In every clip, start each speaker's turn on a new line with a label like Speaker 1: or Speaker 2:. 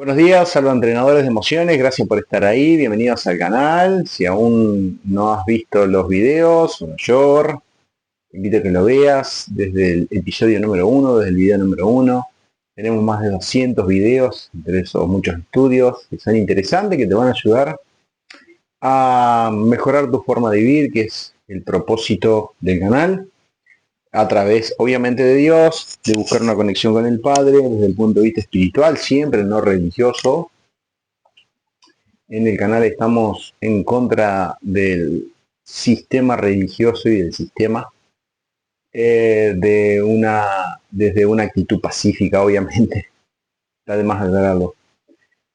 Speaker 1: Buenos días, saludos entrenadores de emociones, gracias por estar ahí, bienvenidos al canal. Si aún no has visto los videos o mayor, te invito a que lo veas desde el episodio número uno, desde el video número uno. Tenemos más de 200 videos, entre esos muchos estudios que son interesantes, que te van a ayudar a mejorar tu forma de vivir, que es el propósito del canal, a través obviamente de Dios, de buscar una conexión con el Padre desde el punto de vista espiritual, siempre no religioso. En el canal estamos en contra del sistema religioso y del sistema desde una actitud pacífica, obviamente. Está de más aclararlo.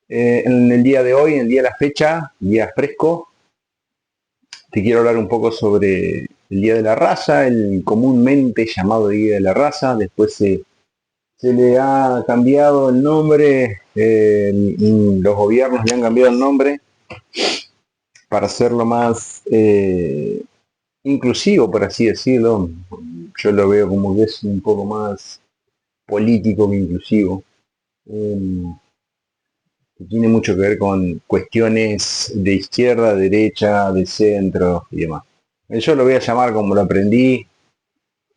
Speaker 1: En el día de hoy, en el día de la fecha, día fresco, te quiero hablar un poco sobre el Día de la Raza, el comúnmente llamado Día de la Raza. Después se le ha cambiado el nombre, los gobiernos le han cambiado el nombre para hacerlo más inclusivo, por así decirlo. Yo lo veo como que es un poco más político que inclusivo. Que tiene mucho que ver con cuestiones de izquierda, derecha, de centro y demás. Yo lo voy a llamar como lo aprendí,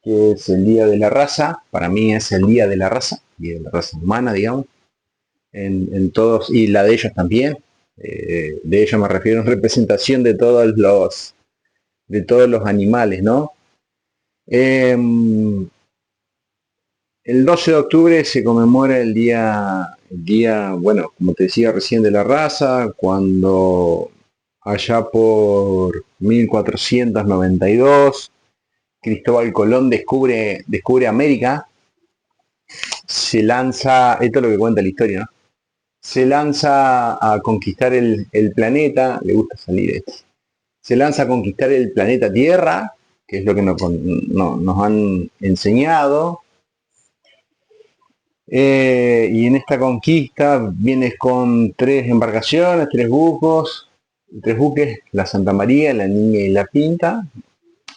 Speaker 1: que es el Día de la Raza. Para mí es el Día de la Raza, Día de la Raza Humana, digamos, en todos, y la de ellos también. De ellos me refiero en representación de todos los animales, ¿no? El 12 de octubre se conmemora bueno, como te decía recién, de la raza, cuando allá por 1492 Cristóbal Colón descubre América, se lanza, esto es lo que cuenta la historia, ¿no? Se lanza a conquistar el planeta, le gusta salir esto, se lanza a conquistar el planeta Tierra, que es lo que nos han enseñado. Y en esta conquista vienes con tres embarcaciones, tres buques, la Santa María, la Niña y la Pinta,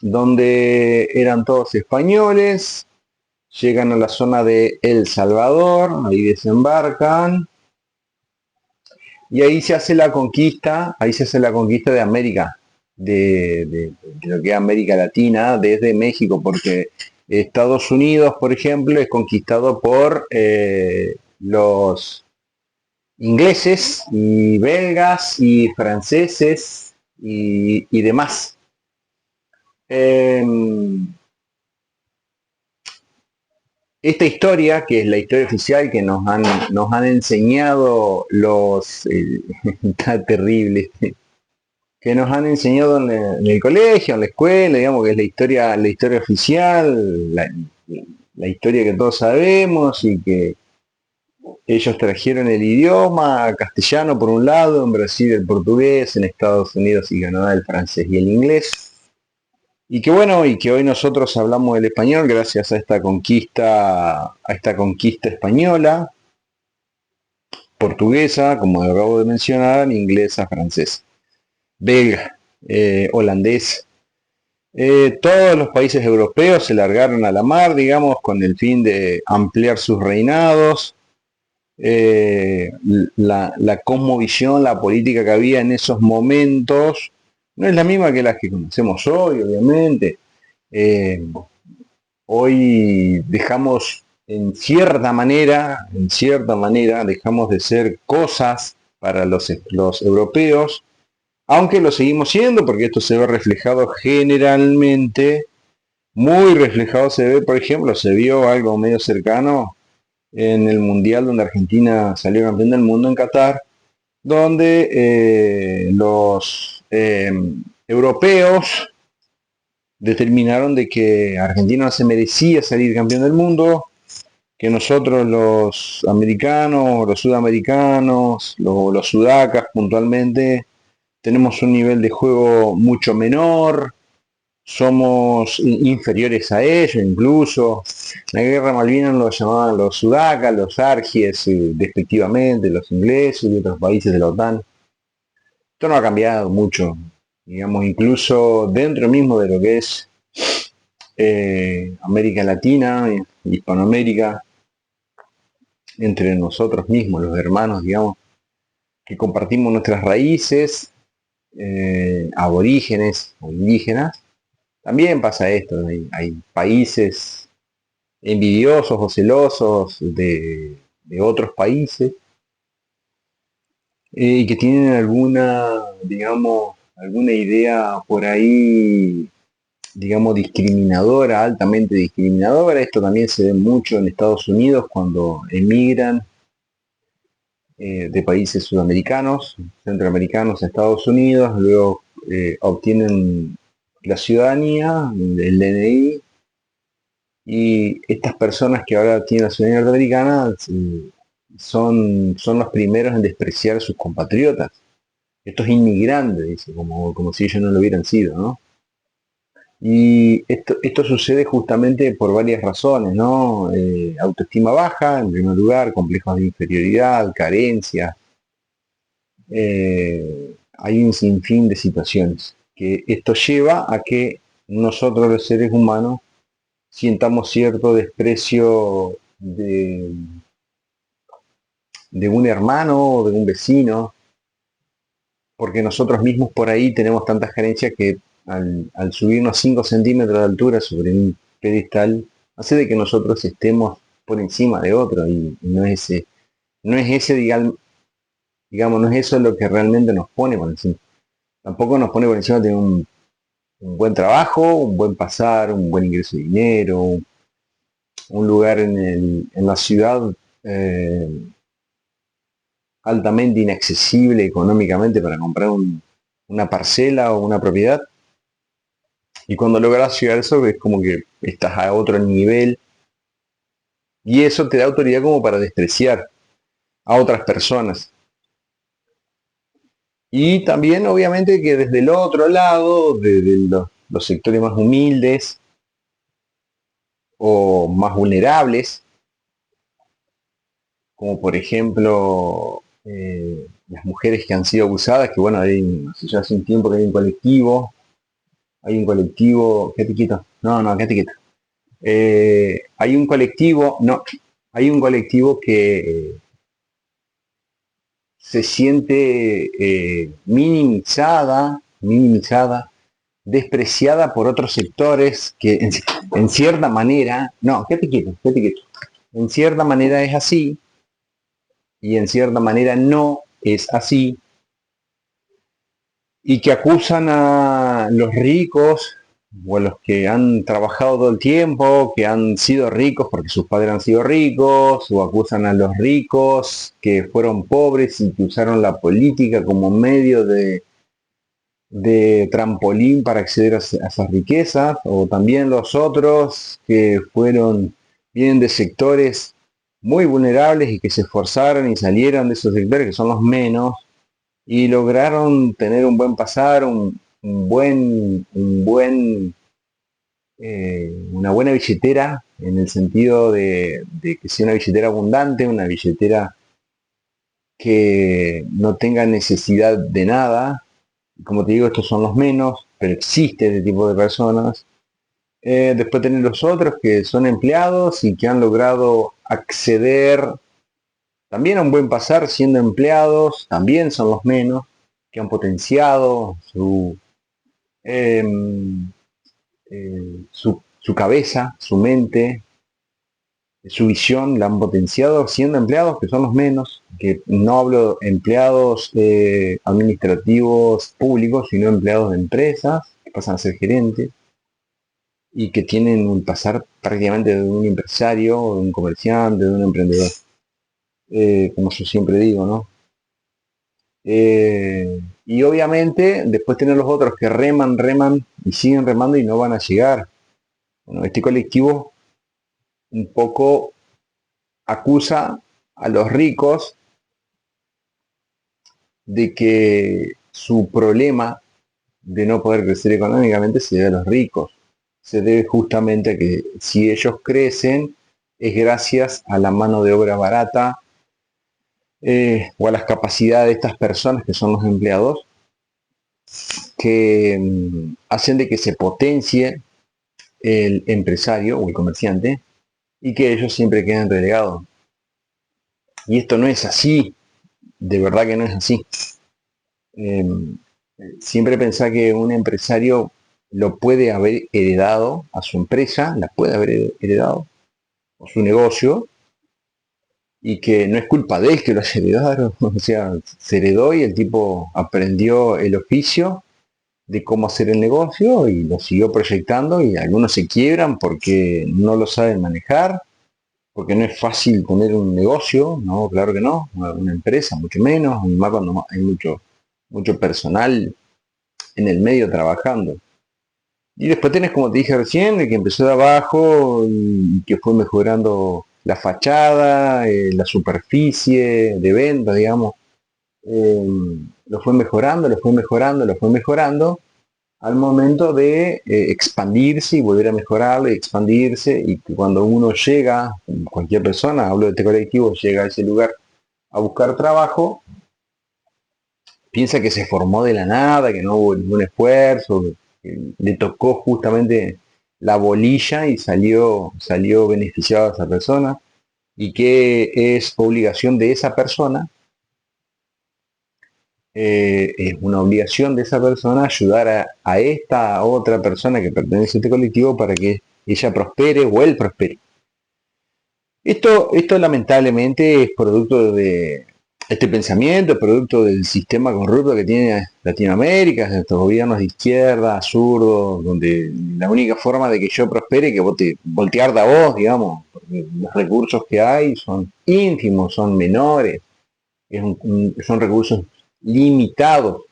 Speaker 1: donde eran todos españoles, llegan a la zona de El Salvador, ahí desembarcan, y ahí se hace la conquista de América, de lo que es América Latina, desde México, porque Estados Unidos, por ejemplo, es conquistado por los ingleses y belgas y franceses y demás. Eh, esta historia, que es la historia oficial que nos han enseñado está terrible, que nos han enseñado en el colegio, en la escuela, digamos que es la historia oficial, la historia que todos sabemos y que ellos trajeron el idioma castellano por un lado, en Brasil el portugués, en Estados Unidos y Canadá el francés y el inglés. Y que bueno, y que hoy nosotros hablamos el español gracias a esta conquista española, portuguesa, como acabo de mencionar, inglesa, francesa, belga, holandés. Todos los países europeos se largaron a la mar, digamos, con el fin de ampliar sus reinados. La cosmovisión, la política que había en esos momentos, no es la misma que la que conocemos hoy, obviamente. Eh, Hoy dejamos en cierta manera, dejamos de ser cosas para los europeos, aunque lo seguimos siendo, porque esto se ve reflejado generalmente, muy reflejado se ve, por ejemplo, se vio algo medio cercano en el Mundial donde Argentina salió campeón del mundo en Qatar, donde los europeos determinaron de que Argentina no se merecía salir campeón del mundo, que nosotros los americanos, los sudamericanos, los sudacas puntualmente, tenemos un nivel de juego mucho menor, somos inferiores a ellos incluso. La guerra Malvinas lo llamaban los sudacas, los argies, despectivamente, los ingleses y otros países de la OTAN. Esto no ha cambiado mucho, digamos, incluso dentro mismo de lo que es América Latina, Hispanoamérica. entre nosotros mismos, los hermanos, digamos, que compartimos nuestras raíces, aborígenes o indígenas. También pasa esto, ¿no? Hay países envidiosos o celosos de otros países y que tienen alguna, digamos, alguna idea por ahí, digamos, discriminadora, altamente discriminadora. Esto también se ve mucho en Estados Unidos cuando emigran de países sudamericanos, centroamericanos a Estados Unidos, luego obtienen la ciudadanía, el DNI, y estas personas que ahora tienen la ciudadanía norteamericana son los primeros en despreciar a sus compatriotas. Estos inmigrantes, dice, como si ellos no lo hubieran sido, ¿no? Y esto sucede justamente por varias razones, ¿no? Autoestima baja, en primer lugar, complejos de inferioridad, carencias. Hay un sinfín de situaciones que esto lleva a que nosotros los seres humanos sientamos cierto desprecio de un hermano o de un vecino, porque nosotros mismos por ahí tenemos tantas carencias que al subirnos 5 centímetros de altura sobre un pedestal, hace de que nosotros estemos por encima de otro y no es ese, digamos, no es eso lo que realmente nos pone por encima. Tampoco nos pone por encima de un buen trabajo, un buen pasar, un buen ingreso de dinero, un lugar en la ciudad eh, altamente inaccesible económicamente para comprar una parcela o una propiedad. Y cuando logras llegar a eso es como que estás a otro nivel y eso te da autoridad como para despreciar a otras personas. Y también obviamente que desde el otro lado, de los sectores más humildes o más vulnerables, como por ejemplo las mujeres que han sido abusadas, que bueno, ya hace un tiempo que hay un colectivo, ¿qué te quito? No, ¿qué te quito? Hay un colectivo, no, hay un colectivo que se siente minimizada, despreciada por otros sectores que en cierta manera, no, ¿qué te quito? ¿Qué te quito? En cierta manera es así y en cierta manera no es así y que acusan a los ricos o a los que han trabajado todo el tiempo, que han sido ricos porque sus padres han sido ricos, o acusan a los ricos que fueron pobres y que usaron la política como medio de trampolín para acceder a esas riquezas, o también los otros que vienen de sectores muy vulnerables y que se esforzaron y salieron de esos sectores que son los menos y lograron tener un buen pasar, una buena billetera en el sentido de que sea una billetera abundante, una billetera que no tenga necesidad de nada. Como te digo, estos son los menos, pero existe este tipo de personas. Después tener los otros que son empleados y que han logrado acceder también a un buen pasar siendo empleados, también son los menos, que han potenciado eh, su cabeza, su mente, su visión, la han potenciado siendo empleados, que son los menos, que no hablo de empleados administrativos públicos, sino empleados de empresas, que pasan a ser gerentes, y que tienen un pasar prácticamente de un empresario, de un comerciante, de un emprendedor, como yo siempre digo, ¿no? Y obviamente después tener los otros que reman y siguen remando y no van a llegar. Bueno, este colectivo un poco acusa a los ricos de que su problema de no poder crecer económicamente se debe a los ricos. Se debe justamente a que si ellos crecen es gracias a la mano de obra barata o a las capacidades de estas personas que son los empleados que hacen de que se potencie el empresario o el comerciante y que ellos siempre queden relegados. Y esto no es así, de verdad que no es así. Eh, Siempre pensá que un empresario lo puede haber heredado a su empresa, la puede haber heredado, o su negocio, y que no es culpa de él que lo haya heredado, o sea, se heredó y el tipo aprendió el oficio de cómo hacer el negocio y lo siguió proyectando y algunos se quiebran porque no lo saben manejar, porque no es fácil tener un negocio, no, claro que no, una empresa mucho menos, y más cuando hay mucho personal en el medio trabajando. Y después tenés, como te dije recién, el que empezó de abajo y que fue mejorando la fachada, la superficie de venta, digamos, eh, lo fue mejorando, lo fue mejorando, lo fue mejorando, al momento de expandirse y volver a mejorarlo y expandirse, y que cuando uno llega, cualquier persona, hablo de este colectivo, llega a ese lugar a buscar trabajo, piensa que se formó de la nada, que no hubo ningún esfuerzo, que le tocó justamente la bolilla y salió beneficiado a esa persona, y que es obligación de esa persona, es una obligación de esa persona ayudar a esta otra persona que pertenece a este colectivo para que ella prospere o él prospere. Esto lamentablemente es producto de este pensamiento, es producto del sistema corrupto que tiene Latinoamérica, de estos gobiernos de izquierda, zurdos, donde la única forma de que yo prospere es que voltearte a vos, digamos, porque los recursos que hay son ínfimos, son menores, son recursos limitados.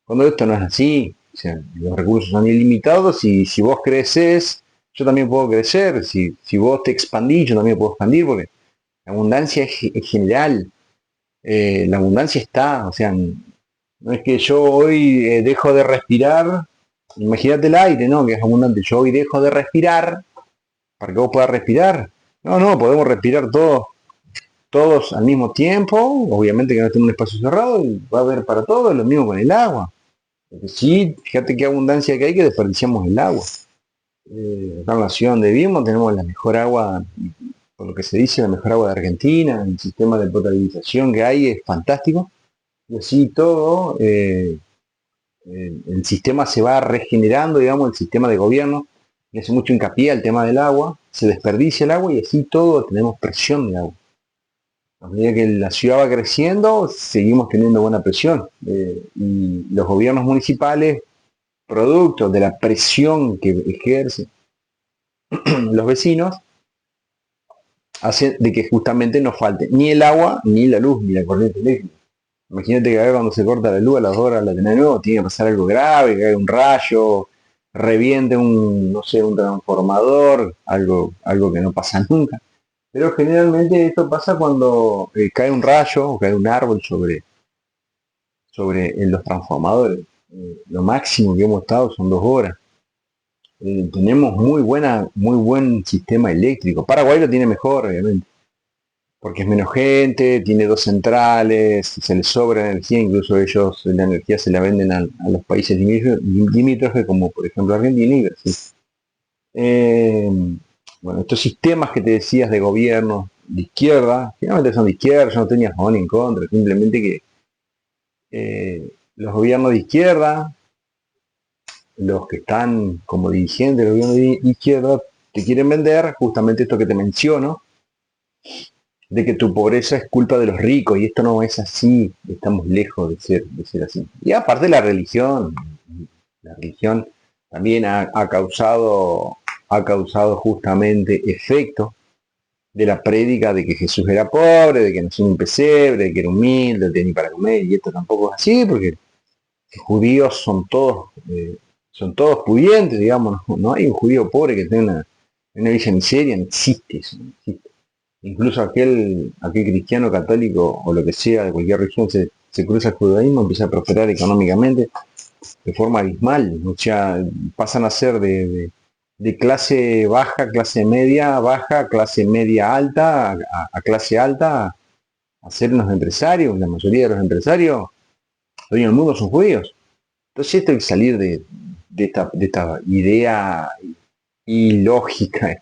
Speaker 1: Cuando esto no es así, o sea, los recursos son ilimitados y si vos creces, yo también puedo crecer. Si vos te expandís, yo también puedo expandir, porque la abundancia es general. La abundancia está, o sea, no es que yo hoy dejo de respirar, imagínate el aire, ¿no? Que es abundante. Yo hoy dejo de respirar para que vos puedas respirar. No, no, podemos respirar todos al mismo tiempo, obviamente que no estén en un espacio cerrado y va a haber para todos, lo mismo con el agua. Porque sí, fíjate qué abundancia que hay que desperdiciamos el agua. Acá en la ciudad donde vivimos tenemos la mejor agua, por lo que se dice, la mejor agua de Argentina, el sistema de potabilización que hay es fantástico. Y así todo, el sistema se va regenerando, digamos, el sistema de gobierno, le hace mucho hincapié al tema del agua, se desperdicia el agua y así todo tenemos presión de agua. A medida que la ciudad va creciendo, seguimos teniendo buena presión. Y los gobiernos municipales, producto de la presión que ejercen los vecinos, hace de que justamente no falte ni el agua, ni la luz, ni la corriente eléctrica. Imagínate que acá cuando se corta la luz a las 2 horas la tenés de nuevo, tiene que pasar algo grave, que haya un rayo, reviente no sé, un transformador, algo que no pasa nunca. Pero generalmente esto pasa cuando cae un rayo o cae un árbol sobre los transformadores. Lo máximo que hemos estado son 2 horas. Tenemos muy buen sistema eléctrico. Paraguay lo tiene mejor, obviamente, porque es menos gente, tiene 2 centrales, se les sobra energía, incluso ellos la energía se la venden a los países limítrofes, como por ejemplo Argentina y Brasil. Eh, bueno, estos sistemas que te decías de gobierno de izquierda, finalmente son de izquierda, yo no tenía a favor ni en contra, simplemente que los gobiernos de izquierda, los que están como dirigentes del gobierno de izquierda, te quieren vender justamente esto que te menciono, de que tu pobreza es culpa de los ricos, y esto no es así, estamos lejos de ser así. Y aparte la religión también ha causado justamente efecto de la prédica de que Jesús era pobre, de que nació en un pesebre, de que era humilde, de ni para comer, y esto tampoco es así, porque los judíos son todos pudientes, digamos, no hay un judío pobre que tenga una villa miseria, no existe eso, no existe. Incluso aquel cristiano católico o lo que sea de cualquier religión se cruza al judaísmo, empieza a prosperar económicamente de forma abismal. O sea, pasan a ser de clase baja, clase media, baja, clase media alta, a clase alta, a ser unos empresarios. La mayoría de los empresarios hoy en el mundo son judíos. Entonces esto hay que salir de esta idea ilógica,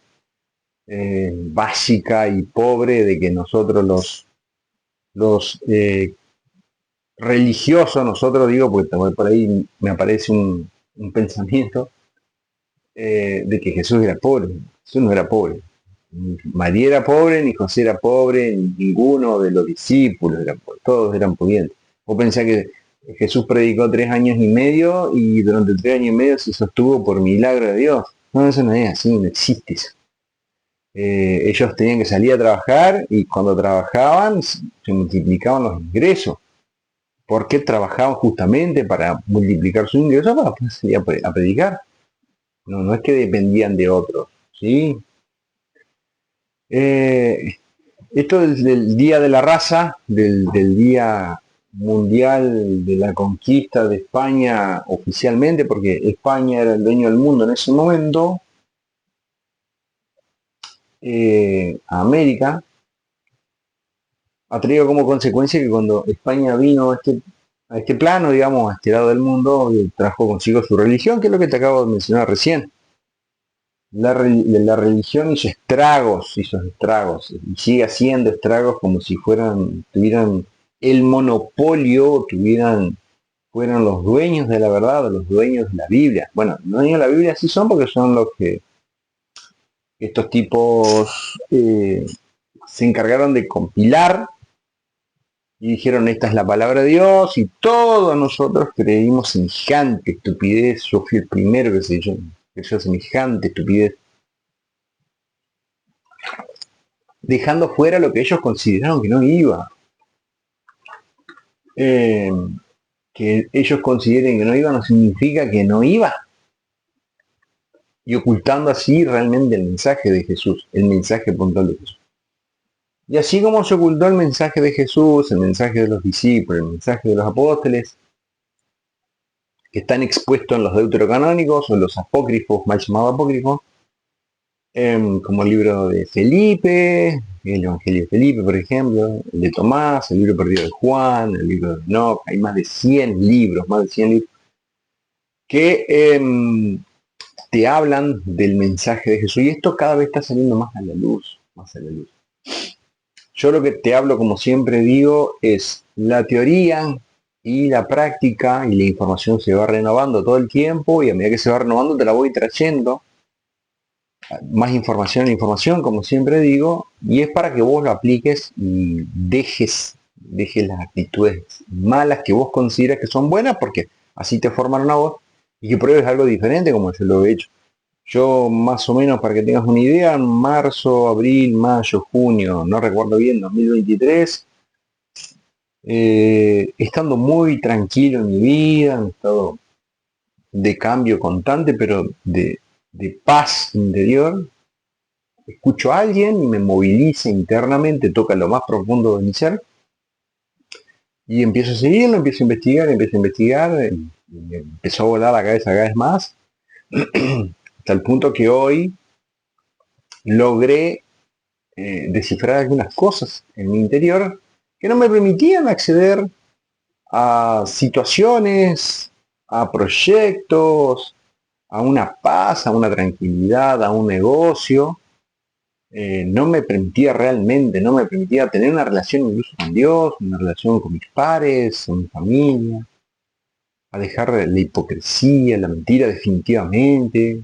Speaker 1: básica y pobre de que nosotros los religiosos, nosotros digo, porque por ahí me aparece un pensamiento de que Jesús era pobre. Jesús no era pobre. Ni María era pobre, ni José era pobre, ni ninguno de los discípulos era pobre. Todos eran pudientes. Vos pensás que Jesús predicó 3 años y medio y durante 3 años y medio se sostuvo por milagro de Dios. No, eso no es así, no existe eso. Ellos tenían que salir a trabajar y cuando trabajaban se multiplicaban los ingresos. ¿Por qué trabajaban justamente para multiplicar sus ingresos? Para poder salir a predicar. No, no es que dependían de otros, ¿sí? Eh, Esto del Día de la Raza, del Día Mundial de la Conquista de España oficialmente, porque España era el dueño del mundo en ese momento, a América, ha traído como consecuencia que cuando España vino a este plano, digamos, a este lado del mundo, trajo consigo su religión, que es lo que te acabo de mencionar recién. La religión hizo estragos, y sigue haciendo estragos como si tuvieran el monopolio, fueran los dueños de la verdad, los dueños de la Biblia. Bueno, los dueños de la Biblia sí son porque son los que estos tipos se encargaron de compilar y dijeron esta es la palabra de Dios y todos nosotros creímos semejante estupidez. Yo fui el primero que yo semejante estupidez, dejando fuera lo que ellos consideraron que no iba. Que ellos consideren que no iba no significa que no iba. Y ocultando así realmente el mensaje de Jesús, el mensaje puntual de Jesús. Y así como se ocultó el mensaje de Jesús, el mensaje de los discípulos, el mensaje de los apóstoles, que están expuestos en los deuterocanónicos o en los apócrifos, mal llamados apócrifos, como el libro de Felipe, el Evangelio de Felipe, por ejemplo, el de Tomás, el libro perdido de Juan, el libro de Enoch. Hay más de 100 libros, que te hablan del mensaje de Jesús. Y esto cada vez está saliendo más a la luz, más a la luz. Yo lo que te hablo, como siempre digo, es la teoría y la práctica, y la información se va renovando todo el tiempo, y a medida que se va renovando te la voy trayendo más información, como siempre digo, y es para que vos lo apliques y dejes las actitudes malas que vos consideras que son buenas, porque así te formaron a vos, y que pruebes algo diferente como yo lo he hecho. Yo más o menos, para que tengas una idea, en marzo, abril, mayo, junio, no recuerdo bien, 2023, estando muy tranquilo en mi vida, en estado de cambio constante, pero de paz interior, escucho a alguien y me moviliza internamente, toca lo más profundo de mi ser, y empiezo a seguirlo, empiezo a investigar, y me empezó a volar la cabeza cada vez más, hasta el punto que hoy logré descifrar algunas cosas en mi interior que no me permitían acceder a situaciones, a proyectos, a una paz, a una tranquilidad, a un negocio. No me permitía realmente, no me permitía tener una relación incluso con Dios, una relación con mis pares, con mi familia, a dejar la hipocresía, la mentira definitivamente.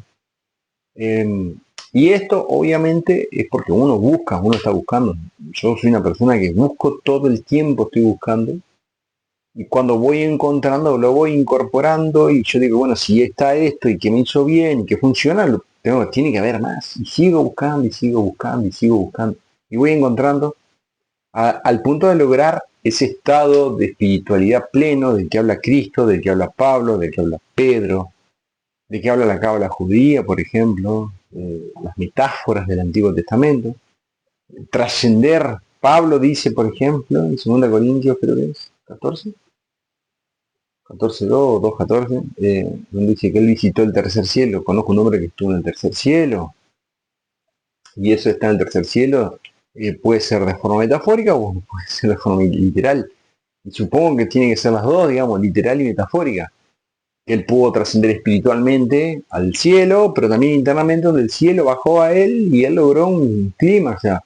Speaker 1: Y esto obviamente es porque uno está buscando. Yo soy una persona que busco todo el tiempo, estoy buscando. Y cuando voy encontrando, lo voy incorporando y yo digo, bueno, si está esto y que me hizo bien y que funciona, tiene que haber más. Y sigo buscando y sigo buscando y sigo buscando. Y voy encontrando al punto de lograr ese estado de espiritualidad pleno del que habla Cristo, del que habla Pablo, del que habla Pedro, de que habla la cábala judía, por ejemplo, las metáforas del Antiguo Testamento. Trascender, Pablo dice, por ejemplo, en 2 Corintios, creo que es 14, 14.2, 2.14, donde dice que él visitó el tercer cielo. Conozco un hombre que estuvo en el tercer cielo, y eso está en el tercer cielo. Puede ser de forma metafórica o puede ser de forma literal. Y supongo que tiene que ser las dos, digamos, literal y metafórica. Él pudo trascender espiritualmente al cielo, pero también internamente, donde el cielo bajó a él y él logró un clima. O sea,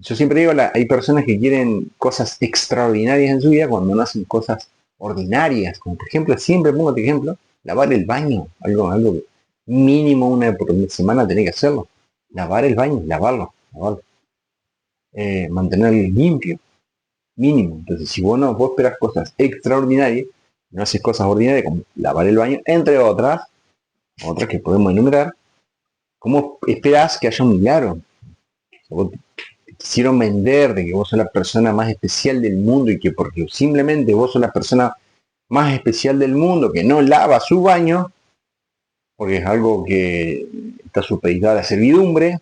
Speaker 1: Yo siempre digo, hay personas que quieren cosas extraordinarias en su vida cuando no hacen cosas ordinarias, como por ejemplo, siempre pongo este ejemplo, lavar el baño, algo que mínimo una vez por semana tenés que hacerlo. Lavar el baño, lavarlo. Mantenerlo limpio, mínimo. Entonces, si vos esperas cosas extraordinarias, no haces cosas ordinarias como lavar el baño, entre otras que podemos enumerar, ¿cómo esperás que haya un milagro? Vos te quisieron vender de que vos sos la persona más especial del mundo y que porque simplemente vos sos la persona más especial del mundo que no lava su baño, porque es algo que está supeditado a la servidumbre,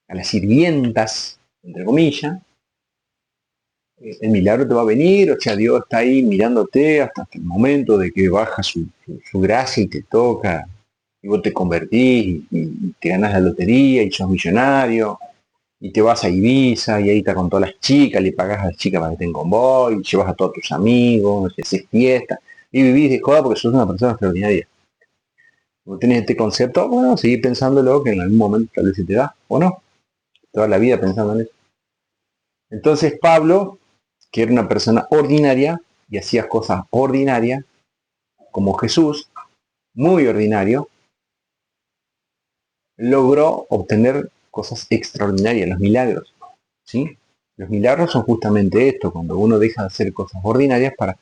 Speaker 1: a las sirvientas, entre comillas, el milagro te va a venir, o sea, Dios está ahí mirándote hasta el momento de que baja su gracia y te toca, y vos te convertís y te ganas la lotería y sos millonario, y te vas a Ibiza y ahí estás con todas las chicas, le pagas a las chicas para que estén con vos, y llevas a todos tus amigos, y haces fiesta, y vivís de joda porque sos una persona extraordinaria. Vos tenés este concepto, bueno, seguir pensándolo que en algún momento tal vez se te da, o no, toda la vida pensando en eso. Entonces Pablo, que era una persona ordinaria y hacía cosas ordinarias, como Jesús, muy ordinario, logró obtener cosas extraordinarias, los milagros. ¿Sí? Los milagros son justamente esto, cuando uno deja de hacer cosas ordinarias para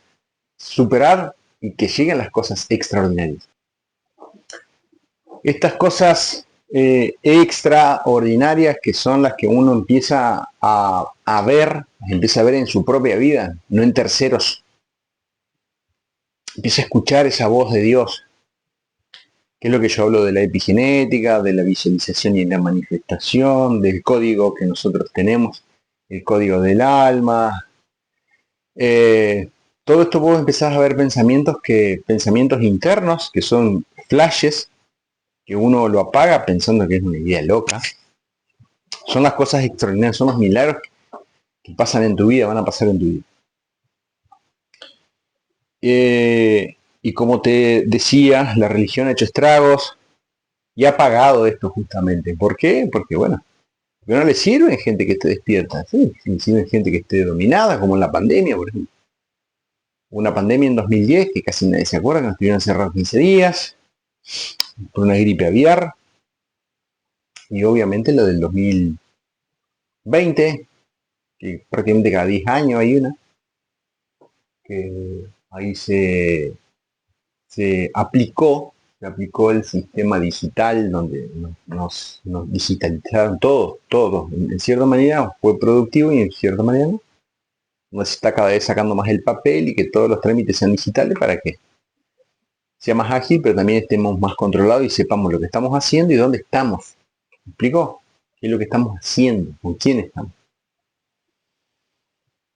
Speaker 1: superar y que lleguen las cosas extraordinarias. Estas cosas extraordinarias que son las que uno empieza a ver, empieza a ver en su propia vida, no en terceros. Empieza a escuchar esa voz de Dios, que es lo que yo hablo de la epigenética, de la visualización y la manifestación, del código que nosotros tenemos, el código del alma. Todo esto vos empezás a ver pensamientos internos, que son flashes, que uno lo apaga pensando que es una idea loca. Son las cosas extraordinarias, son los milagros que pasan en tu vida, van a pasar en tu vida. Y como te decía, la religión ha hecho estragos y ha pagado esto justamente. ¿Por qué? Porque bueno, no le sirve gente que esté despierta, ¿sí? Le sirve gente que esté dominada, como en la pandemia, por ejemplo. Una pandemia en 2010 que casi nadie se acuerda, que nos estuvieron encerrados 15 días por una gripe aviar. Y obviamente lo del 2020, que prácticamente cada 10 años hay una, que ahí se aplicó el sistema digital donde nos digitalizaron todo. En cierta manera fue productivo y en cierta manera no. Nos está cada vez sacando más el papel y que todos los trámites sean digitales para que sea más ágil, pero también estemos más controlados y sepamos lo que estamos haciendo y dónde estamos. ¿Me explico? ¿Qué es lo que estamos haciendo? ¿Con quién estamos?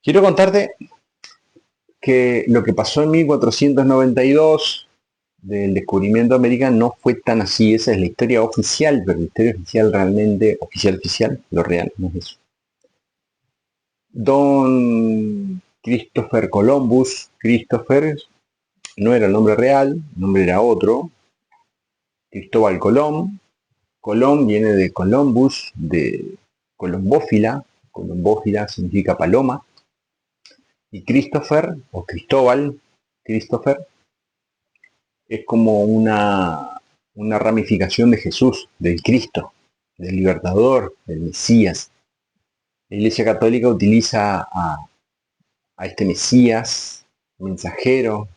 Speaker 1: Quiero contarte que lo que pasó en 1492 del descubrimiento de América no fue tan así. Esa es la historia oficial, pero la historia oficial realmente, oficial, lo real, no es eso. Don Christopher Columbus, Christopher no era el nombre real, el nombre era otro, Cristóbal Colón. Colón viene de Columbus, de colombófila, colombófila significa paloma, y Christopher, o Cristóbal, Christopher, es como una ramificación de Jesús, del Cristo, del libertador, del Mesías. La Iglesia Católica utiliza a este Mesías, mensajero,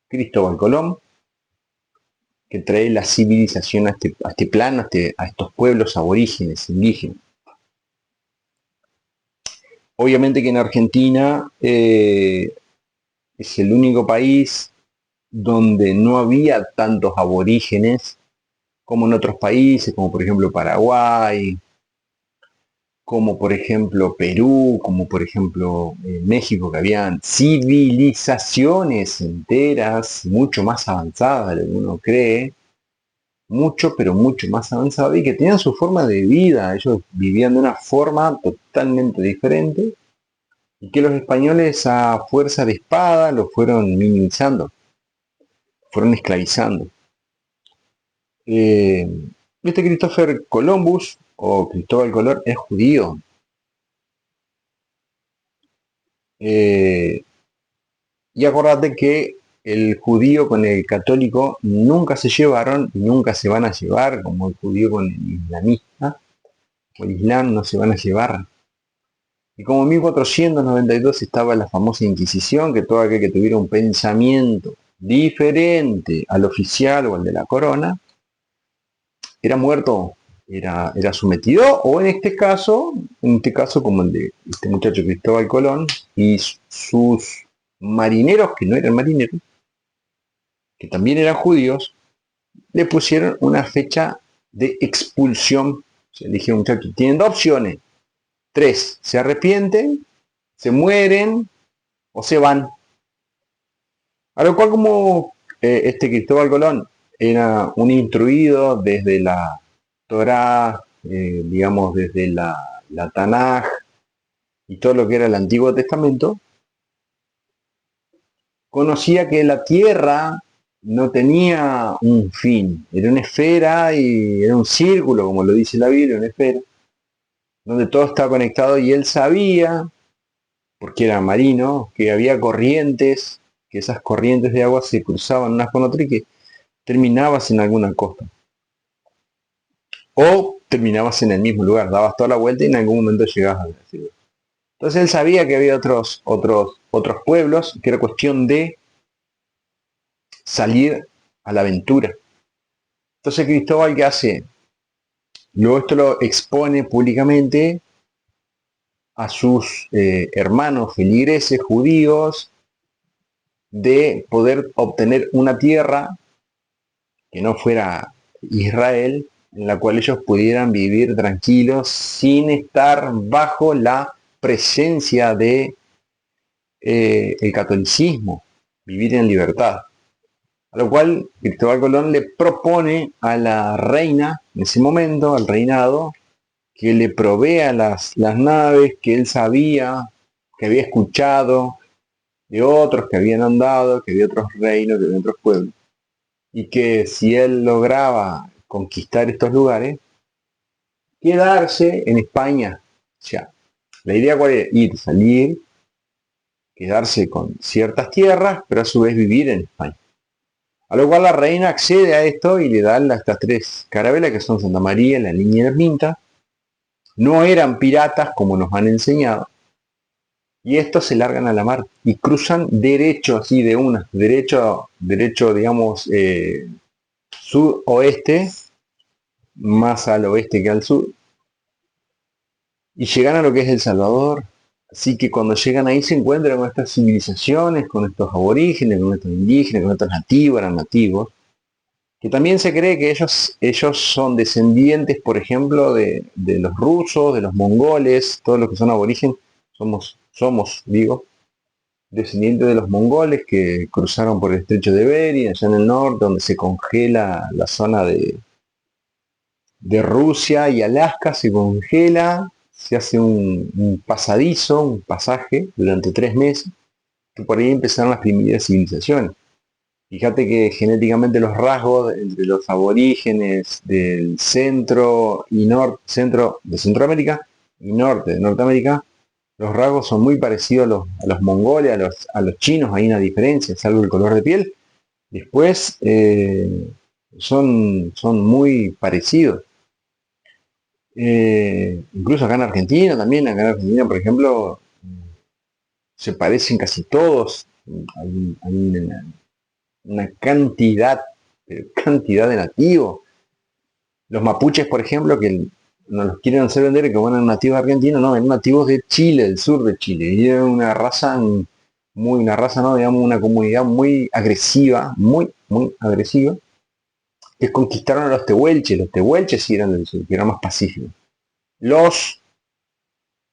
Speaker 1: Cristóbal Colón, que trae la civilización a este plano, a estos pueblos aborígenes, indígenas. Obviamente que en Argentina es el único país donde no había tantos aborígenes como en otros países, como por ejemplo Paraguay, como por ejemplo Perú, como por ejemplo México, que habían civilizaciones enteras, mucho más avanzadas de lo que uno cree, mucho, pero mucho más avanzadas, y que tenían su forma de vida, ellos vivían de una forma totalmente diferente, y que los españoles a fuerza de espada lo fueron minimizando, fueron esclavizando. Este Christopher Columbus o Cristóbal Colón es judío. Y acordate que el judío con el católico nunca se llevaron y nunca se van a llevar, como el judío con el islamista o el islam no se van a llevar. Y como en 1492 estaba la famosa Inquisición, que todo aquel que tuviera un pensamiento diferente al oficial o al de la corona, era muerto, era sometido, o en este caso como el de este muchacho Cristóbal Colón y sus marineros, que no eran marineros, que también eran judíos, le pusieron una fecha de expulsión. Se dije, muchachos, tienen dos opciones. Tres, se arrepienten, se mueren o se van. A lo cual como este Cristóbal Colón era un instruido desde la Torá, digamos desde la Tanaj y todo lo que era el Antiguo Testamento, conocía que la Tierra no tenía un fin, era una esfera y era un círculo, como lo dice la Biblia, una esfera, donde todo estaba conectado y él sabía, porque era marino, que había corrientes, que esas corrientes de agua se cruzaban unas con otras y que terminabas en alguna costa. O terminabas en el mismo lugar, dabas toda la vuelta y en algún momento llegabas a la ciudad. Entonces él sabía que había otros pueblos, que era cuestión de salir a la aventura. Entonces Cristóbal, ¿qué hace? Luego esto lo expone públicamente a sus hermanos feligreses judíos de poder obtener una tierra que no fuera Israel, en la cual ellos pudieran vivir tranquilos sin estar bajo la presencia de el catolicismo, vivir en libertad. A lo cual Cristóbal Colón le propone a la reina, en ese momento, al reinado, que le provea las naves que él sabía, que había escuchado de otros que habían andado, que había otros reinos, que había otros pueblos. Y que si él lograba conquistar estos lugares, quedarse en España. O sea, la idea cuál era, ir, salir, quedarse con ciertas tierras, pero a su vez vivir en España. A lo cual la reina accede a esto y le dan estas tres carabelas que son Santa María, la Niña y la Pinta. No eran piratas como nos han enseñado. Y estos se largan a la mar y cruzan derecho, así de una, derecho digamos, sudoeste, más al oeste que al sur, y llegan a lo que es El Salvador. Así que cuando llegan ahí se encuentran con estas civilizaciones, con estos aborígenes, con estos indígenas, con estos nativos, eran nativos, que también se cree que ellos son descendientes, por ejemplo, de los rusos, de los mongoles, todos los que son aborígenes, digo, descendientes de los mongoles que cruzaron por el estrecho de Bering, allá en el norte, donde se congela la zona de Rusia y Alaska, se congela, se hace un pasadizo, un pasaje durante 3 meses, que por ahí empezaron las primeras civilizaciones. Fíjate que genéticamente los rasgos entre los aborígenes del centro y norte, centro de Centroamérica y norte de Norteamérica, los rasgos son muy parecidos a los mongoles, a los chinos, hay una diferencia, salvo el color de piel. Después son muy parecidos. Incluso acá en Argentina también, acá en Argentina, por ejemplo, se parecen casi todos. Hay una cantidad de nativos. Los mapuches, por ejemplo, que nos los quieren hacer vender que van a nativos argentinos, no, eran nativos de Chile, del sur de Chile. Y era una raza no, digamos, una comunidad muy agresiva, muy agresiva, que conquistaron a los tehuelches. Los tehuelches sí eran del sur, que eran más pacíficos. Los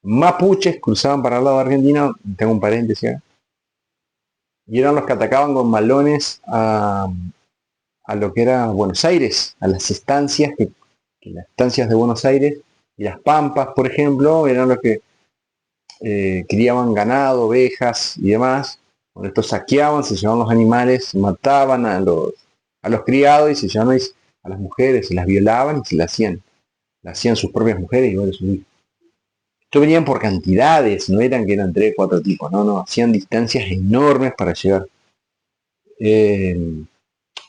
Speaker 1: mapuches cruzaban para el lado de Argentina, tengo un paréntesis acá, y eran los que atacaban con malones a lo que era Buenos Aires, a las estancias, que las estancias de Buenos Aires y las pampas, por ejemplo, eran los que criaban ganado, ovejas y demás. Cuando estos saqueaban, se llevaban los animales, mataban a los criados y se llevaban a las mujeres, se las violaban y se las hacían la hacían sus propias mujeres igual a sus hijos. Esto venían por cantidades, no eran que eran 3, 4 tipos, no, hacían distancias enormes para llegar.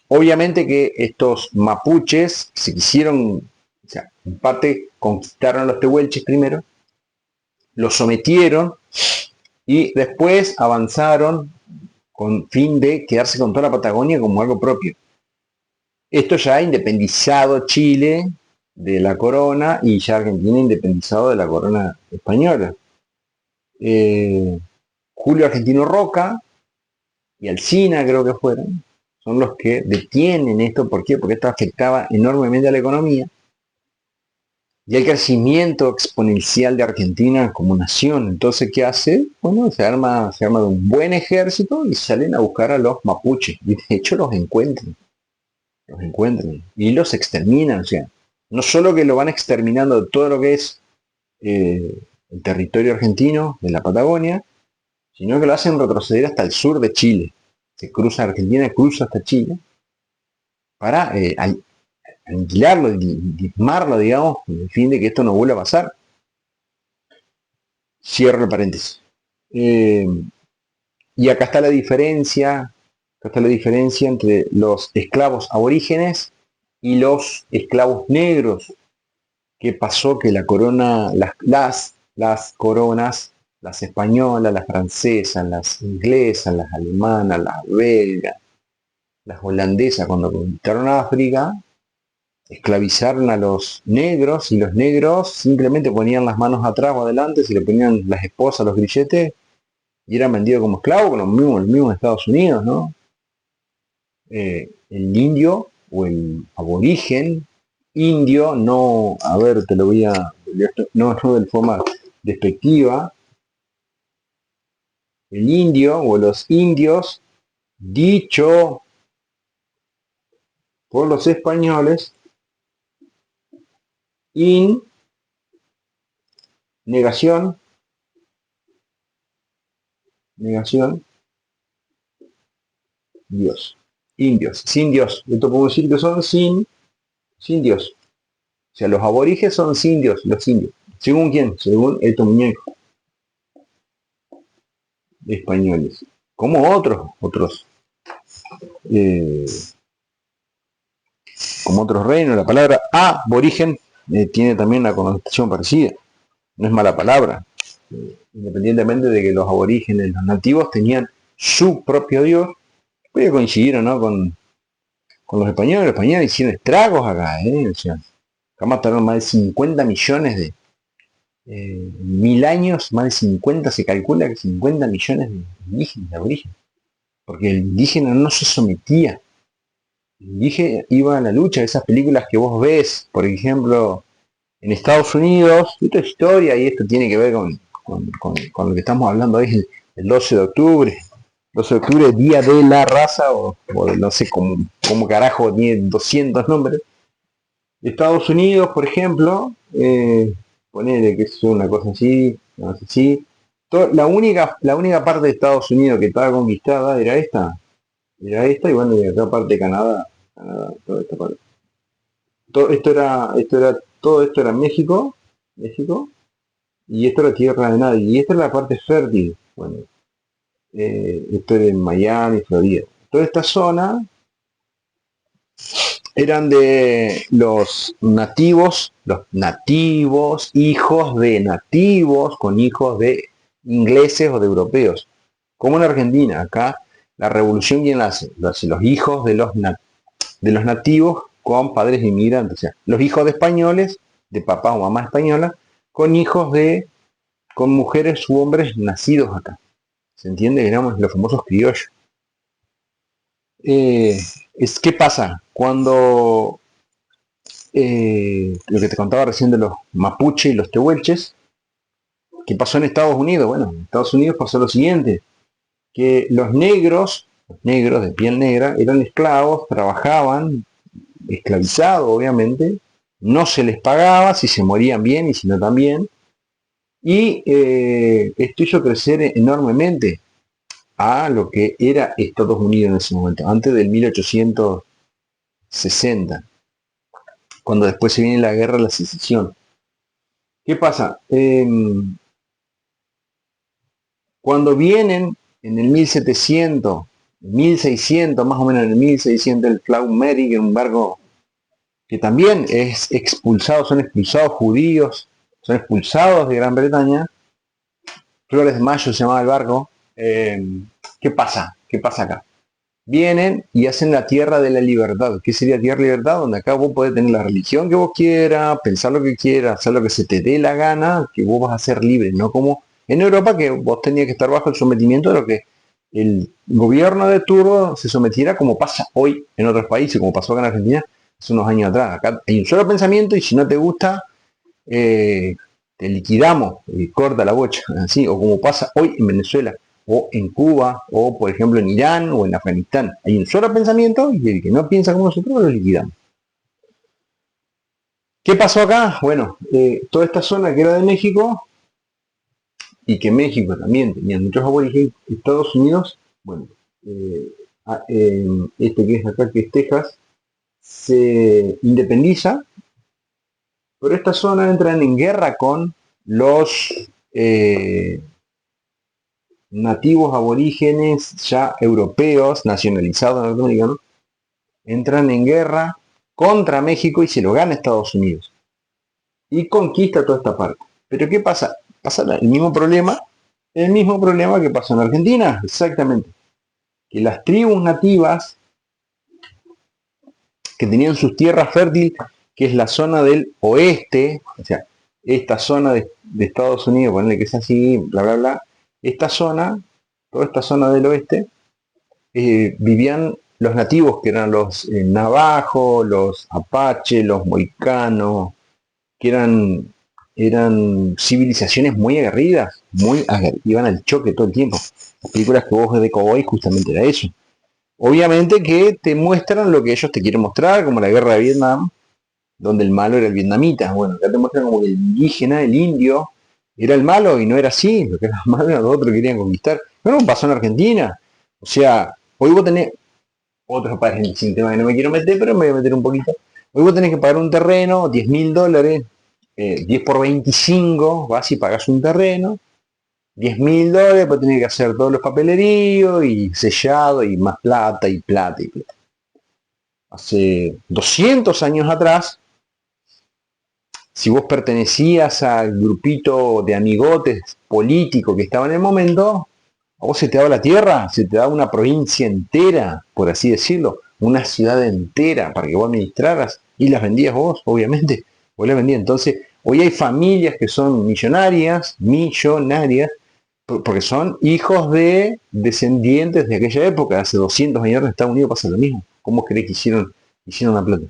Speaker 1: Obviamente que estos mapuches se quisieron, o sea, en parte conquistaron a los tehuelches primero, los sometieron y después avanzaron con fin de quedarse con toda la Patagonia como algo propio. Esto ya ha independizado Chile de la corona y ya Argentina independizado de la corona española. Julio Argentino Roca y Alsina creo que fueron, son los que detienen esto. ¿Por qué? Porque esto afectaba enormemente a la economía y al crecimiento exponencial de Argentina como nación. Entonces, ¿qué hace? Bueno, se arma de un buen ejército y salen a buscar a los mapuches. Y de hecho los encuentran y los exterminan. O sea, no solo que lo van exterminando de todo lo que es el territorio argentino, de la Patagonia, sino que lo hacen retroceder hasta el sur de Chile. Se cruza Argentina, cruza hasta Chile, para aniquilarlo, diezmarlo, digamos, con el fin de que esto no vuelva a pasar. Cierro el paréntesis. Y acá está la diferencia entre los esclavos aborígenes y los esclavos negros. ¿Qué pasó? Que la corona, las coronas, las españolas, las francesas, las inglesas, las alemanas, las belgas, las holandesas, cuando conquistaron África, esclavizaron a los negros y los negros simplemente ponían las manos atrás o adelante, se le ponían las esposas, los grilletes y eran vendidos como esclavos, con los mismos Estados Unidos, ¿no? El indio o el aborigen indio, no, a ver, te lo voy a, no de forma despectiva, el indio o los indios, dicho por los españoles, in negación, Dios, indios, sin Dios. Esto puedo decir que son sin Dios. O sea, los aborígenes son sin Dios, los indios. ¿Según quién? Según estos muñecos españoles. Como como otros reinos. La palabra aborigen tiene también una connotación parecida. No es mala palabra. Independientemente de que los aborígenes, los nativos, tenían su propio Dios, puede coincidir o no con los españoles. Los españoles hicieron estragos acá, o sea, acá mataron más de 50 millones de 1000 años, más de 50, se calcula que 50 millones de indígenas, de aborígenes, porque el indígena no se sometía, el indígena iba a la lucha. Esas películas que vos ves, por ejemplo, en Estados Unidos, esta historia, y esto tiene que ver con lo que estamos hablando hoy, el 12 de octubre. 12 de octubre, Día de la Raza, o no sé cómo carajo, tiene 200 nombres. Estados Unidos, por ejemplo, ponele que es una cosa así, no sé si. La única parte de Estados Unidos que estaba conquistada era esta, y bueno, y otra parte de Canadá, toda esta parte. Todo esto era México, y esto era tierra de nadie, y esta es la parte fértil. Bueno, esto era en Miami, Florida. Toda esta zona eran de los nativos, hijos de nativos con hijos de ingleses o de europeos. Como en Argentina, acá la revolución, ¿quién la hace? Lo hacen los hijos de los nativos con padres inmigrantes. O sea, los hijos de españoles, de papá o mamá española, con mujeres u hombres nacidos acá. ¿Se entiende? Digamos, los famosos criollos. ¿Qué pasa? Cuando lo que te contaba recién de los mapuche y los tehuelches, ¿qué pasó en Estados Unidos? Bueno, en Estados Unidos pasó lo siguiente, que los negros de piel negra, eran esclavos, trabajaban, esclavizados obviamente, no se les pagaba, si se morían bien y si no también, y esto hizo crecer enormemente a lo que era Estados Unidos en ese momento, antes del 1860. cuando después se viene la guerra de la secesión. ¿Qué pasa? Cuando vienen en el 1700, 1600, más o menos en el 1600, el Flag Mary, que es un barco que también es expulsado, son expulsados judíos, son expulsados de Gran Bretaña. Flores de Mayo se llamaba el barco. ¿Qué pasa? ¿Qué pasa acá? Vienen y hacen la tierra de la libertad. ¿Qué sería tierra de libertad? Donde acá vos podés tener la religión que vos quieras, pensar lo que quieras, hacer lo que se te dé la gana, que vos vas a ser libre, no como en Europa, que vos tenías que estar bajo el sometimiento de lo que el gobierno de turno se sometiera, como pasa hoy en otros países, como pasó acá en Argentina hace unos años atrás. Acá hay un solo pensamiento y si no te gusta, te liquidamos, corta la bocha, así, o como pasa hoy en Venezuela, o en Cuba, o por ejemplo en Irán o en Afganistán. Hay un solo pensamiento y el que no piensa como nosotros lo liquidamos. ¿Qué pasó acá? Bueno, toda esta zona que era de México, y que México también tenía muchos aborígenes, Estados Unidos, bueno, este que es acá, que es Texas, se independiza, pero esta zona entran en guerra con los nativos aborígenes ya europeos, nacionalizados norteamericanos, entran en guerra contra México y se lo gana Estados Unidos. Y conquista toda esta parte. Pero ¿qué pasa? Pasa el mismo problema que pasó en Argentina, exactamente. Que las tribus nativas que tenían sus tierras fértiles, que es la zona del oeste, o sea, esta zona de Estados Unidos, ponerle que es así, bla, bla, bla, esta zona, toda esta zona del oeste, vivían los nativos, que eran los navajos, los apaches, los moicanos, que eran civilizaciones muy aguerridas, iban al choque todo el tiempo. Las películas que vos ves de cowboy justamente era eso. Obviamente que te muestran lo que ellos te quieren mostrar, como la guerra de Vietnam, donde el malo era el vietnamita. Bueno, acá te muestran como que el indígena, el indio, era el malo y no era así. Lo que era malo era lo otro que querían conquistar. Pero no pasó en Argentina. O sea, hoy vos tenés otros países sin tema que no me quiero meter, pero me voy a meter un poquito. Hoy vos tenés que pagar un terreno, $10.000, 10 por 25, vas y pagas un terreno, $10.000, pues tenés que hacer todos los papeleríos y sellado y más plata y plata y plata. Hace 200 años atrás, si vos pertenecías al grupito de amigotes políticos que estaba en el momento, a vos se te daba la tierra, se te daba una provincia entera, por así decirlo, una ciudad entera para que vos administraras y las vendías vos, obviamente, vos las vendías. Entonces, hoy hay familias que son millonarias, porque son hijos de descendientes de aquella época, hace 200 años en Estados Unidos pasa lo mismo. ¿Cómo crees que hicieron la plata?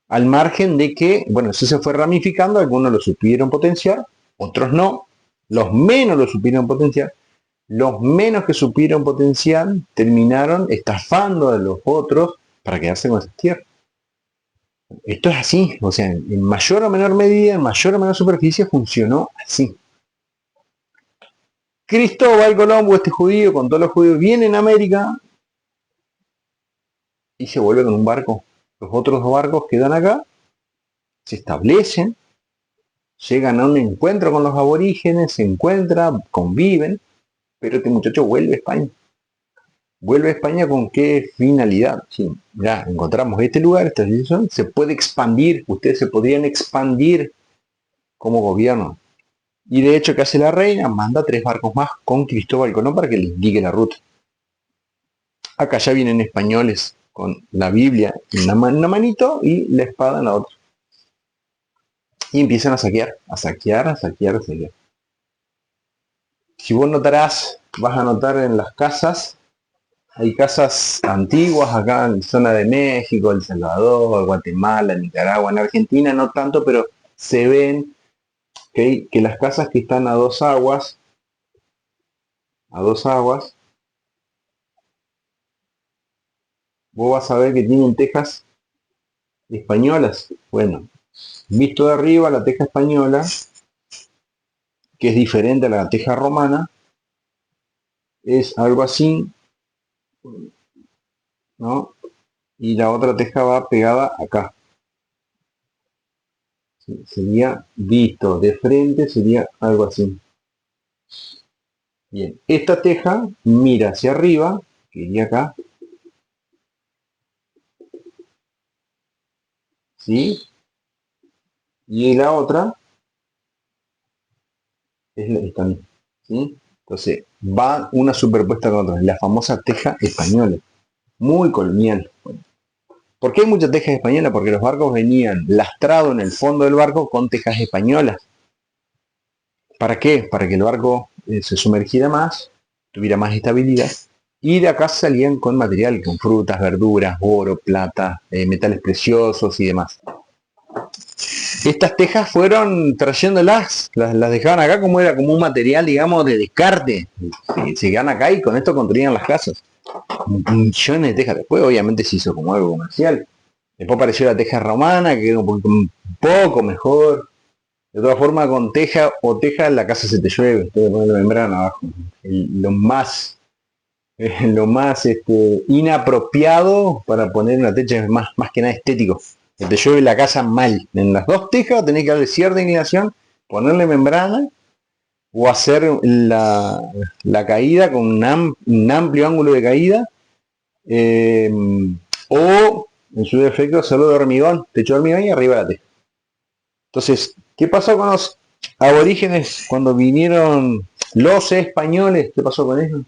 Speaker 1: Al margen de que, bueno, eso se fue ramificando, algunos lo supieron potenciar, otros no, los menos lo supieron potenciar, los menos que supieron potenciar terminaron estafando a los otros para quedarse con esas tierras. Esto es así, o sea, en mayor o menor medida, en mayor o menor superficie funcionó así. Cristóbal Colombo, este judío, con todos los judíos, viene en América y se vuelve con un barco. Los otros dos barcos quedan acá, se establecen, llegan a un encuentro con los aborígenes, se encuentran, conviven, pero este muchacho vuelve a España. ¿Vuelve a España con qué finalidad? Sí, ya encontramos este lugar, esta situación, se puede expandir, ustedes se podrían expandir como gobierno. Y de hecho, ¿qué hace la reina? Manda 3 barcos más con Cristóbal Colón para que les indique la ruta. Acá ya vienen españoles con la Biblia en una manito y la espada en la otra. Y empiezan a saquear, a saquear, a saquear, a saquear. Si vos notarás, vas a notar en las casas, hay casas antiguas acá en la zona de México, El Salvador, Guatemala, Nicaragua, en Argentina no tanto, pero se ven que las casas que están a dos aguas, vos vas a ver que tienen tejas españolas. Bueno, visto de arriba la teja española, que es diferente a la teja romana, es algo así, ¿no? Y la otra teja va pegada acá. ¿sí? Sería visto de frente, sería algo así. Bien, esta teja mira hacia arriba, que iría acá, ¿sí? Y la otra es esta misma, ¿sí? Entonces, va una superpuesta con otra, la famosa teja española, muy colonial. ¿Por qué hay muchas tejas españolas? Porque los barcos venían lastrados en el fondo del barco con tejas españolas. ¿Para qué? Para que el barco se sumergiera más, tuviera más estabilidad. Y de acá salían con material, con frutas, verduras, oro, plata, metales preciosos y demás. Estas tejas fueron trayéndolas, las dejaban acá como era como un material, digamos, de descarte. Se quedan acá y con esto construían las casas. Millones de tejas. Después obviamente se hizo como algo comercial. Después apareció la teja romana, que era un poco mejor. De todas formas, con teja o teja la casa se te llueve, te poner la membrana abajo. Lo más inapropiado para poner una techa es más que nada estético. Que te llueve la casa mal. En las dos tejas tenés que darle cierta inclinación, ponerle membrana o hacer la caída con un amplio ángulo de caída. O en su defecto hacerlo de hormigón, techo de hormigón y arriba la teja. Entonces, ¿qué pasó con los aborígenes cuando vinieron los españoles? ¿Qué pasó con ellos?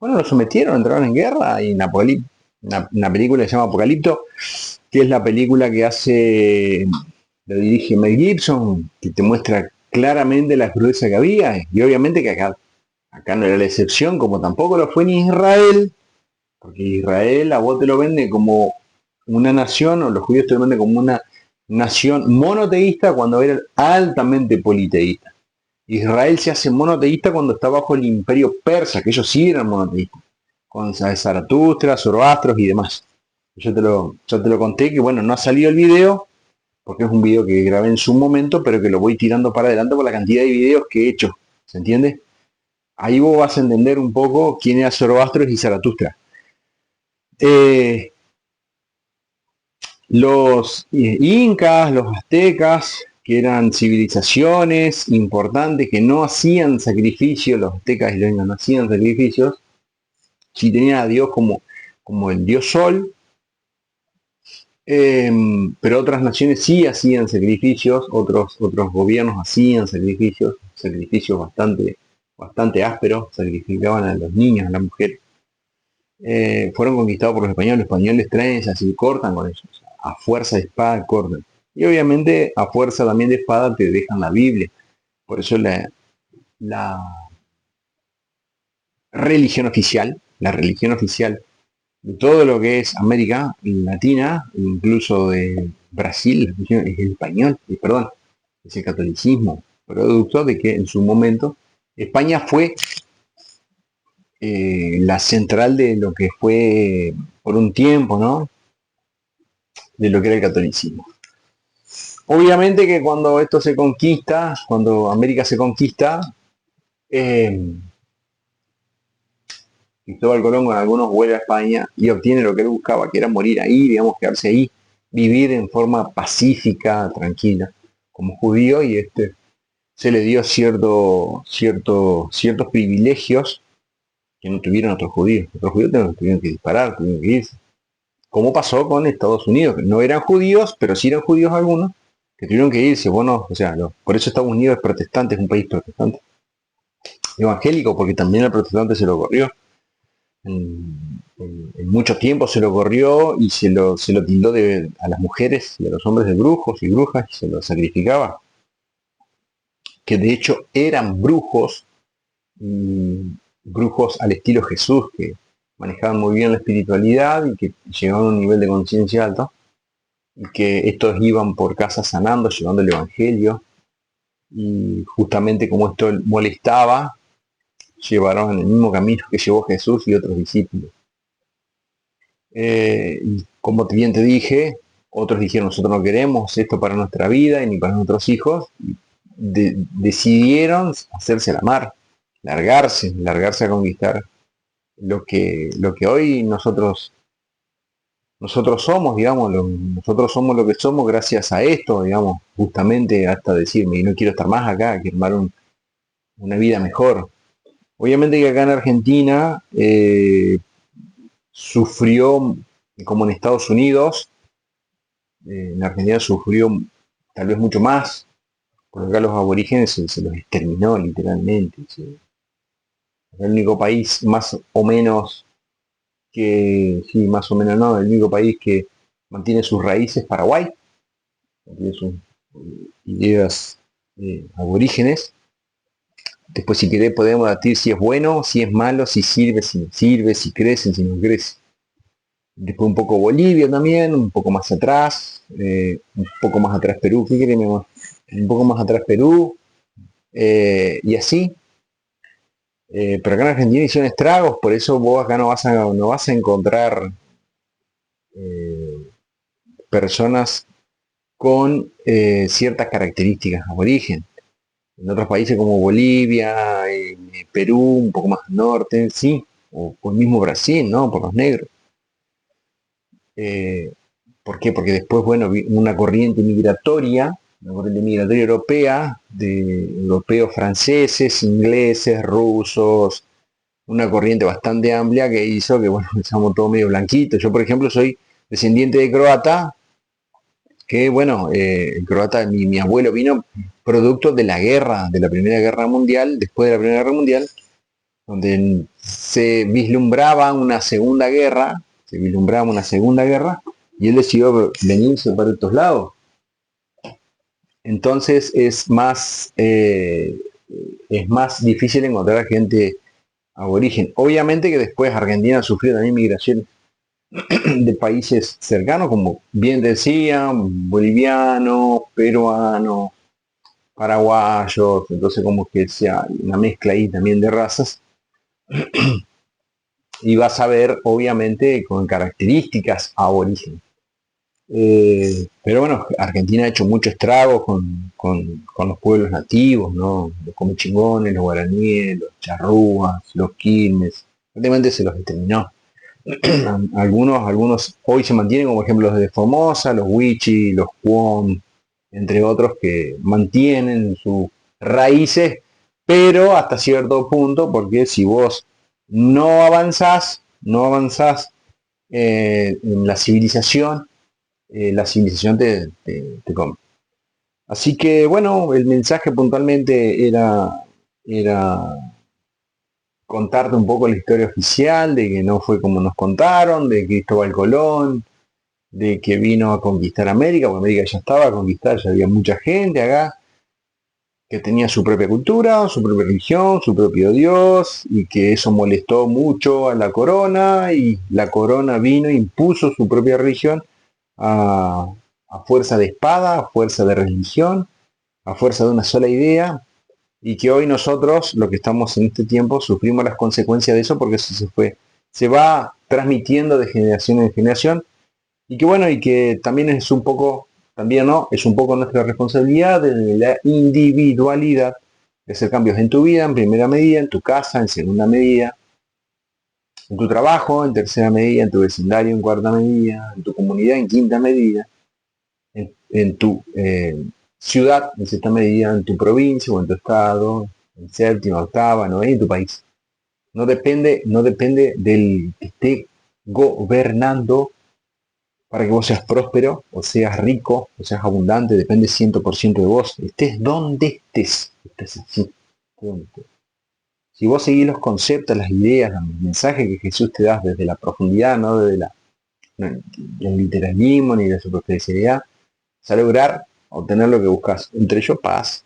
Speaker 1: Bueno, los sometieron, entraron en guerra y una película que se llama Apocalipto, que es la película que lo dirige Mel Gibson, que te muestra claramente la crudeza que había, y obviamente que acá no era la excepción, como tampoco lo fue en Israel, porque Israel a vos te lo vende como una nación, o los judíos te lo venden como una nación monoteísta cuando era altamente politeísta. Israel se hace monoteísta cuando está bajo el imperio persa, que ellos sí eran monoteístas, con Zaratustra, Zoroastros y demás. Yo te lo conté que bueno, no ha salido el video, porque es un video que grabé en su momento, pero que lo voy tirando para adelante por la cantidad de videos que he hecho. ¿Se entiende? Ahí vos vas a entender un poco quién era Zoroastros y Zaratustra. Los incas, los aztecas, que eran civilizaciones importantes que no hacían sacrificios, los aztecas y los incas no hacían sacrificios, si tenían a Dios como el dios sol, pero otras naciones sí hacían sacrificios, otros gobiernos hacían sacrificios bastante ásperos, sacrificaban a los niños, a las mujeres. Fueron conquistados por los españoles traen y cortan con ellos, a fuerza de espada cortan. Y obviamente a fuerza también de espada te dejan la Biblia. Por eso la la religión oficial de todo lo que es América Latina, incluso de Brasil, es el español, perdón, es el catolicismo, producto de que en su momento España fue la central de lo que fue por un tiempo, ¿no? De lo que era el catolicismo. Obviamente que cuando esto se conquista, cuando América se conquista, Cristóbal Colón con algunos vuelve a España y obtiene lo que él buscaba, que era morir ahí, digamos, quedarse ahí, vivir en forma pacífica, tranquila, como judío, y se le dio ciertos privilegios que no tuvieron otros judíos. Otros judíos tuvieron que disparar, tuvieron que irse. Como pasó con Estados Unidos, que no eran judíos, pero sí eran judíos algunos, que tuvieron que irse. Bueno, o sea, por eso Estados Unidos es protestante, es un país protestante. Evangélico, porque también el protestante se lo corrió. En mucho tiempo se lo corrió y se lo tildó a las mujeres y a los hombres de brujos y brujas y se lo sacrificaba. Que de hecho eran brujos, brujos al estilo Jesús, que manejaban muy bien la espiritualidad y que llegaban a un nivel de conciencia alto, y que estos iban por casa sanando, llevando el evangelio, y justamente como esto molestaba, llevaron en el mismo camino que llevó Jesús y otros discípulos. Y como bien te dije, otros dijeron, nosotros no queremos esto para nuestra vida y ni para nuestros hijos, y decidieron hacerse la mar, largarse a conquistar lo que hoy nosotros nosotros somos, digamos, nosotros somos lo que somos gracias a esto, digamos, justamente hasta decirme, y no quiero estar más acá, quiero armar una vida mejor. Obviamente que acá en Argentina sufrió, como en Estados Unidos, en Argentina sufrió tal vez mucho más, porque acá los aborígenes se los exterminó literalmente. El único país más o menos que, sí, más o menos no, el único país que mantiene sus raíces, Paraguay, mantiene sus ideas aborígenes. Después, si querés, podemos debatir si es bueno, si es malo, si sirve, si no sirve, si crecen, si no crecen. Después un poco Bolivia también, un poco más atrás, un poco más atrás Perú, ¿qué queremos? Un poco más atrás Perú, y así. Pero acá en Argentina hicieron estragos, por eso vos acá no vas a encontrar eh, personas con ciertas características aborigen. En otros países como Bolivia, Perú, un poco más al norte, sí, o el mismo Brasil, ¿no? Por los negros. Eh, ¿Por qué? Porque después, bueno, una corriente migratoria europea, de europeos franceses, ingleses, rusos, una corriente bastante amplia que hizo que, bueno, estamos todos medio blanquitos. Yo, por ejemplo, soy descendiente de croata, que, bueno, el croata, mi abuelo vino producto de la guerra, de la Primera Guerra Mundial, después de la Primera Guerra Mundial, donde se vislumbraba una segunda guerra, y él decidió venirse para estos lados. Entonces es más difícil encontrar gente aborigen. Obviamente que después Argentina sufrió también migración de países cercanos, como bien decía, bolivianos, peruanos, paraguayos, entonces como que sea una mezcla ahí también de razas, y vas a ver obviamente con características aborígenes. Pero bueno, Argentina ha hecho mucho estrago con los pueblos nativos, ¿no? Los comechingones, los guaraníes, los charrúas, los quilmes, prácticamente se los exterminó. Algunos hoy se mantienen, como ejemplo los de Formosa, los Wichi, los Cuom, entre otros, que mantienen sus raíces, pero hasta cierto punto, porque si vos no avanzás en la civilización te come. Así que bueno, el mensaje puntualmente era contarte un poco la historia oficial, de que no fue como nos contaron, de Cristóbal Colón, de que vino a conquistar América, porque América ya estaba a conquistar, ya había mucha gente acá, que tenía su propia cultura, su propia religión, su propio Dios, y que eso molestó mucho a la corona, y la corona vino e impuso su propia religión a, a fuerza de espada, a fuerza de religión, a fuerza de una sola idea, y que hoy nosotros, los que estamos en este tiempo, sufrimos las consecuencias de eso porque eso se va transmitiendo de generación en generación, y que bueno, y que también es un poco, también no, es un poco nuestra responsabilidad de la individualidad de hacer cambios en tu vida, en primera medida, en tu casa, en segunda medida, en tu trabajo, en tercera medida, en tu vecindario, en cuarta medida, en tu comunidad, en quinta medida, en tu ciudad, en sexta medida, en tu provincia o en tu estado, en séptima, octava, novena, en tu país. No depende del que esté gobernando para que vos seas próspero, o seas rico, o seas abundante, depende 100% de vos. Estés donde estés. Estés así. Si vos seguís los conceptos, las ideas, los mensajes que Jesús te da desde la profundidad, no desde el literalismo ni de la superficialidad, vas a lograr obtener lo que buscas. Entre ellos paz,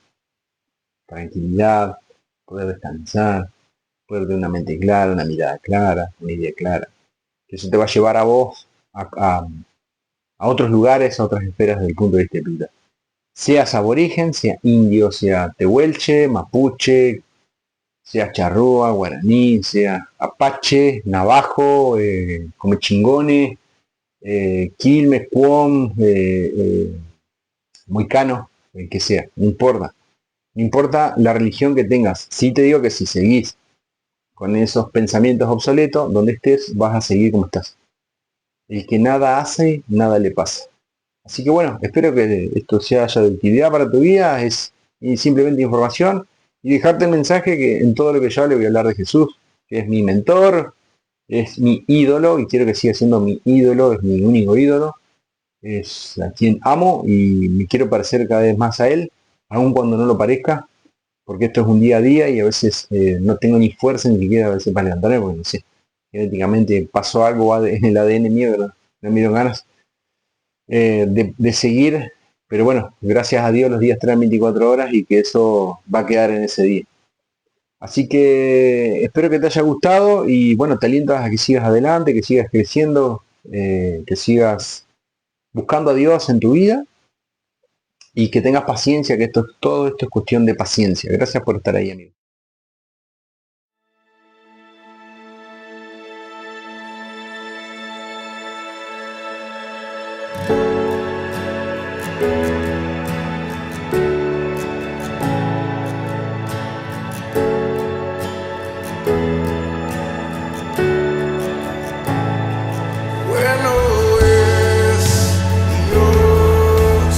Speaker 1: tranquilidad, poder descansar, poder tener una mente clara, una mirada clara, una idea clara. Que eso te va a llevar a vos a otros lugares, a otras esferas desde el punto de vista espiritual. Seas aborigen, sea indio, sea tehuelche, mapuche, sea charrúa, guaraní, sea apache, navajo, comechingone, quilmes, cuom, moicano, el que sea, no importa. No importa la religión que tengas. Sí te digo que si seguís con esos pensamientos obsoletos, donde estés, vas a seguir como estás. El que nada hace, nada le pasa. Así que bueno, espero que esto sea haya de utilidad para tu vida, es simplemente información y dejarte el mensaje que en todo lo que yo hable voy a hablar de Jesús, que es mi mentor, es mi ídolo y quiero que siga siendo mi ídolo, es mi único ídolo, es a quien amo y me quiero parecer cada vez más a él, aun cuando no lo parezca, porque esto es un día a día y a veces no tengo ni fuerza ni siquiera a veces para levantarme, porque no sé, genéticamente pasó algo en el ADN mío, ¿verdad? No me dieron ganas de seguir, pero bueno, gracias a Dios los días traen 24 horas y que eso va a quedar en ese día. Así que espero que te haya gustado y bueno, te alientas a que sigas adelante, que sigas creciendo, que sigas buscando a Dios en tu vida y que tengas paciencia, que todo esto es cuestión de paciencia. Gracias por estar ahí, amigo.
Speaker 2: Bueno es Dios,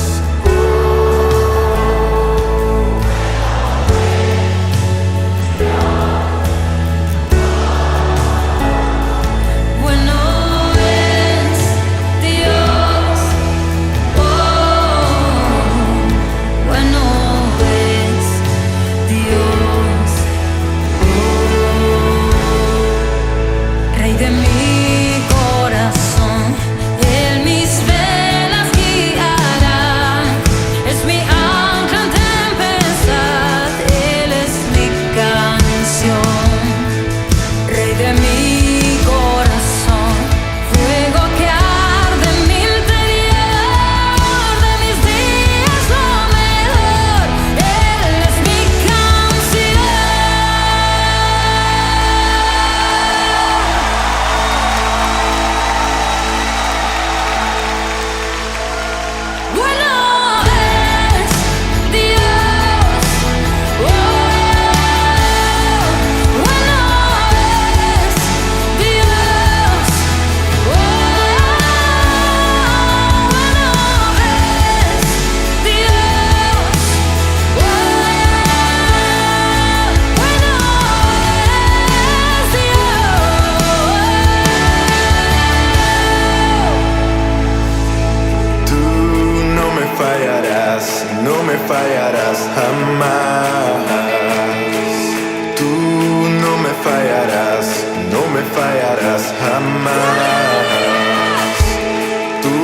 Speaker 3: Bueno es Dios, bueno es Dios, Rey de mi corazón, Él mis velas guiará, es mi ancla en tempestad, Él es mi canción. Rey de mi corazón, fuego que arde en mi interior, de mis días lo mejor, Él es mi canción. Bueno es Dios, bueno es Dios, bueno es Dios,
Speaker 2: tú no me fallarás, no me fallarás jamás. Tú no me fallarás, no me fallarás jamás. Tú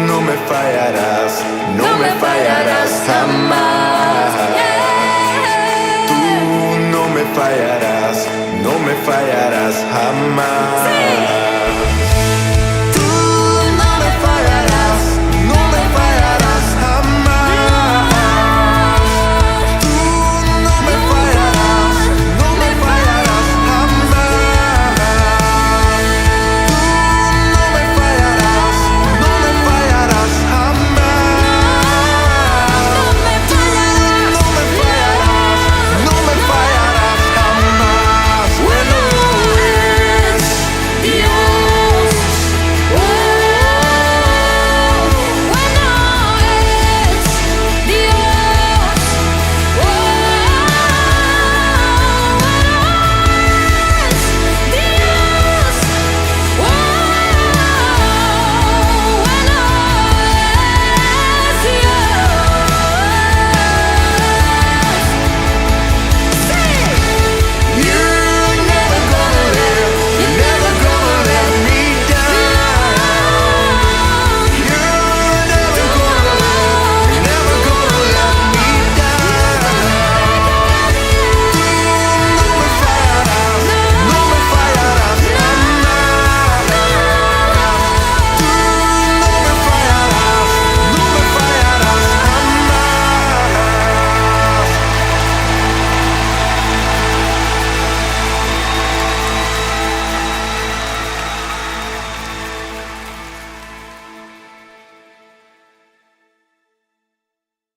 Speaker 2: no me fallarás, no me fallarás jamás. Tú no me fallarás, no me fallarás jamás.